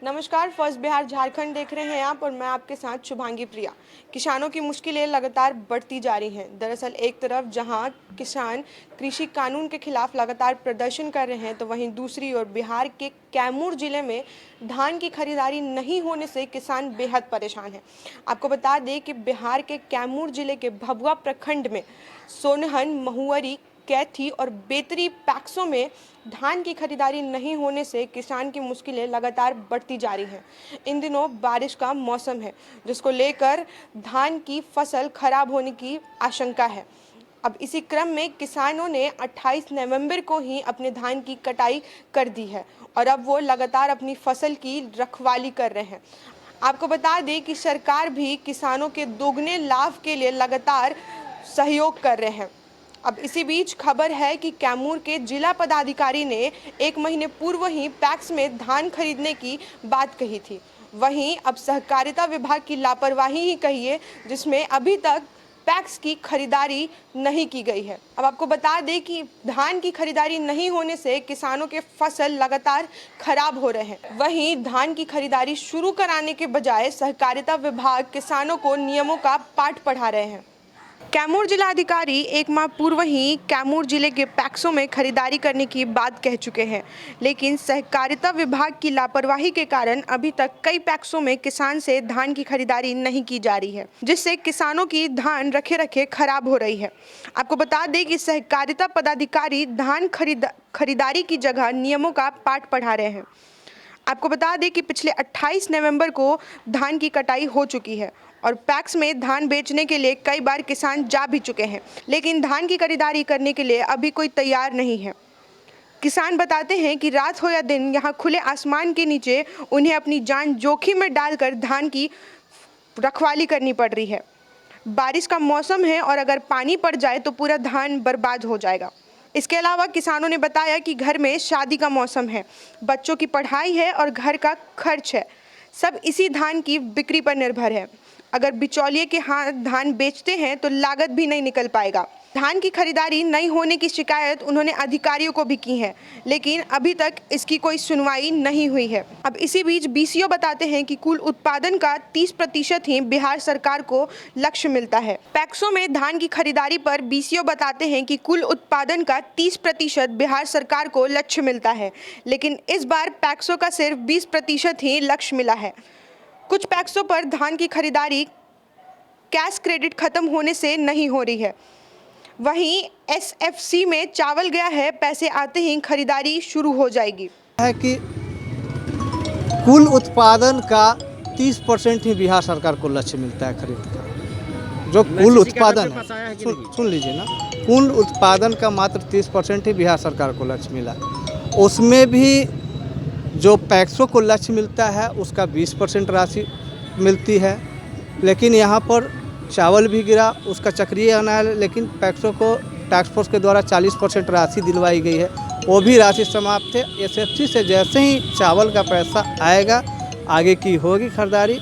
नमस्कार, फर्स्ट बिहार झारखंड देख रहे हैं आप और मैं आपके साथ शुभांगी प्रिया। किसानों की मुश्किलें लगातार बढ़ती जा रही हैं। दरअसल एक तरफ जहां किसान कृषि कानून के खिलाफ लगातार प्रदर्शन कर रहे हैं, तो वहीं दूसरी ओर बिहार के कैमूर जिले में धान की खरीदारी नहीं होने से किसान बेहद परेशान हैं। आपको बता दें कि बिहार के कैमूर जिले के भभुआ प्रखंड में सोनहन, महुअरी, कैथी और बेतरी पैक्सों में धान की खरीदारी नहीं होने से किसान की मुश्किलें लगातार बढ़ती जा रही हैं। इन दिनों बारिश का मौसम है, जिसको लेकर धान की फसल खराब होने की आशंका है। अब इसी क्रम में किसानों ने 28 नवंबर को ही अपने धान की कटाई कर दी है और अब वो लगातार अपनी फसल की रखवाली कर रहे हैं। आपको बता दें कि सरकार भी किसानों के दोगुने लाभ के लिए लगातार सहयोग कर रहे हैं। अब इसी बीच खबर है कि कैमूर के जिला पदाधिकारी ने 1 महीने पूर्व ही पैक्स में धान खरीदने की बात कही थी। वहीं अब सहकारिता विभाग की लापरवाही ही कहिए, जिसमें अभी तक पैक्स की खरीदारी नहीं की गई है। अब आपको बता दें कि धान की खरीदारी नहीं होने से किसानों के फसल लगातार खराब हो रहे हैं। वहीं धान की खरीदारी शुरू कराने के बजाय सहकारिता विभाग किसानों को नियमों का पाठ पढ़ा रहे हैं। कैमूर जिलाधिकारी 1 माह पूर्व ही कैमूर जिले के पैक्सों में खरीदारी करने की बात कह चुके हैं, लेकिन सहकारिता विभाग की लापरवाही के कारण अभी तक कई पैक्सों में किसान से धान की खरीदारी नहीं की जा रही है, जिससे किसानों की धान रखे रखे खराब हो रही है। आपको बता दें कि सहकारिता पदाधिकारी धान खरीदारी की जगह नियमों का पाठ पढ़ा रहे हैं। आपको बता दें कि पिछले 28 नवंबर को धान की कटाई हो चुकी है और पैक्स में धान बेचने के लिए कई बार किसान जा भी चुके हैं, लेकिन धान की खरीदारी करने के लिए अभी कोई तैयार नहीं है। किसान बताते हैं कि रात हो या दिन यहाँ खुले आसमान के नीचे उन्हें अपनी जान जोखिम में डालकर धान की रखवाली करनी पड़ रही है। बारिश का मौसम है और अगर पानी पड़ जाए तो पूरा धान बर्बाद हो जाएगा। इसके अलावा किसानों ने बताया कि घर में शादी का मौसम है, बच्चों की पढ़ाई है और घर का खर्च है, सब इसी धान की बिक्री पर निर्भर है। अगर बिचौलिए के हाथ धान बेचते हैं तो लागत भी नहीं निकल पाएगा। धान की खरीदारी नहीं होने की शिकायत उन्होंने अधिकारियों को भी की है, लेकिन अभी तक इसकी कोई सुनवाई नहीं हुई है। अब इसी बीच बीसीओ बताते हैं कि कुल उत्पादन का 30% ही बिहार सरकार को लक्ष्य मिलता है। पैक्सों में धान की खरीदारी पर बीसीओ बताते हैं कि कुल उत्पादन का 30% बिहार सरकार को लक्ष्य मिलता है, लेकिन इस बार पैक्सों का सिर्फ 20% ही लक्ष्य मिला है। कुछ पैक्सों पर धान की खरीदारी कैश क्रेडिट खत्म होने से नहीं हो रही है। वहीं एसएफसी में चावल गया है, पैसे आते ही खरीदारी शुरू हो जाएगी। है कि कुल उत्पादन का 30% ही बिहार सरकार को लक्ष्य मिलता है खरीद का। जो कुल उत्पादन है, सुन लीजिए ना, कुल उत्पादन का मात्र 30% ही बिहार सरकार को लक्ष्य मिला। उसमें भी जो पैक्सों को लक्ष्य मिलता है उसका 20% राशि मिलती है, लेकिन यहाँ पर चावल भी गिरा, उसका चक्रीय अनाज, लेकिन पैक्सों को टैक्स फोर्स के द्वारा 40% राशि दिलवाई गई है, वो भी राशि समाप्त है। एसएफसी से जैसे ही चावल का पैसा आएगा आगे की होगी खरीदारी।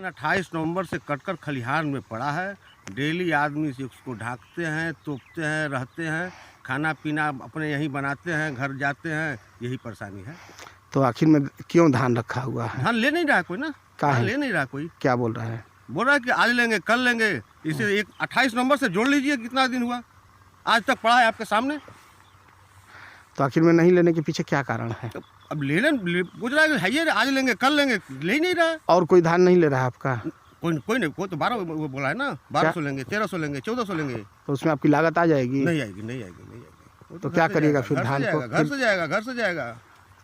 28 नवंबर से कटकर खलिहान में पड़ा है। डेली आदमी से उसको ढाकते हैं, तोपते हैं, रहते हैं, खाना पीना अपने यहीं बनाते हैं, घर जाते हैं, यही परेशानी है। तो आखिर में क्यों धान रखा हुआ है? धान ले नहीं रहा कोई ना, धान ले नहीं रहा कोई। क्या बोल रहा है? बोल रहा है कि आज लेंगे, कल लेंगे। इसे 28 नवंबर से जोड़ लीजिए, कितना दिन हुआ, आज तक पड़ा है आपके सामने। तो आखिर में नहीं लेने के पीछे क्या कारण है? तो अब गुजरा है ये, आज लेंगे, कल लेंगे, ले ही नहीं रहा है। और कोई धान नहीं ले रहा है आपका? कोई नहीं, कोई तो 12 वो बोला है ना, 1200 लेंगे, 1300 लेंगे, 1400 लेंगे। तो उसमें आपकी लागत आ जाएगी? नहीं आएगी। तो क्या करिएगा फिर धान को? घर से जाएगा।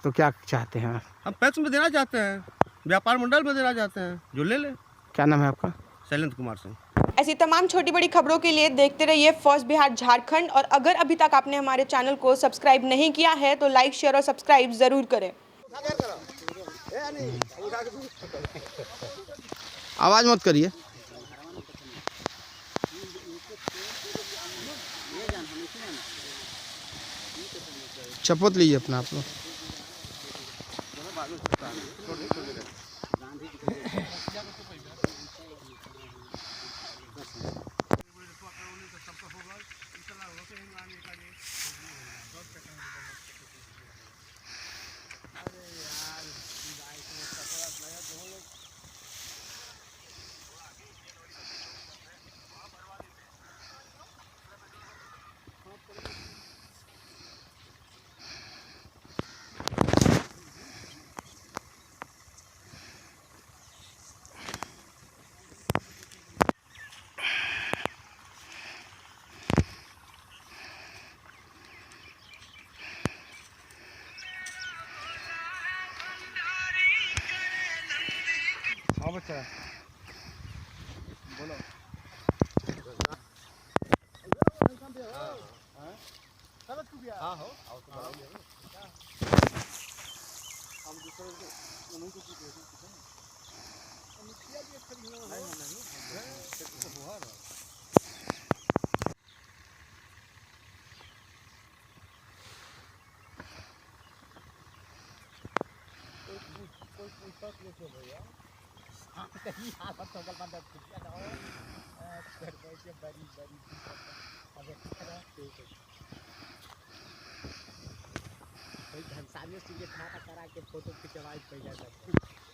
तो क्या चाहते हैं? हम पैक्स में देना चाहते हैं, व्यापार मंडल में देना चाहते हैं, जो ले ले। क्या नाम है आपका? शैलेंद्र कुमार सिंह। ऐसी तमाम छोटी बड़ी खबरों के लिए देखते रहिए फर्स्ट बिहार झारखंड, और अगर अभी तक आपने हमारे चैनल को सब्सक्राइब नहीं किया है तो लाइक, शेयर और सब्सक्राइब जरूर करें। आवाज़ मत करिए। शपथ लीजिए अपना आप लोग। अरे यार बच्चा बोलो हाँ हो हम दूसरे को उन्हीं को पूछे कोई पूछता तो भैया कहीं हालत तो गल बंद किया ना कर बैठे बड़ी अब खरा ठीक है कोई घनसालियों से ये खड़ा करा के फोटो खिंचवाई पहले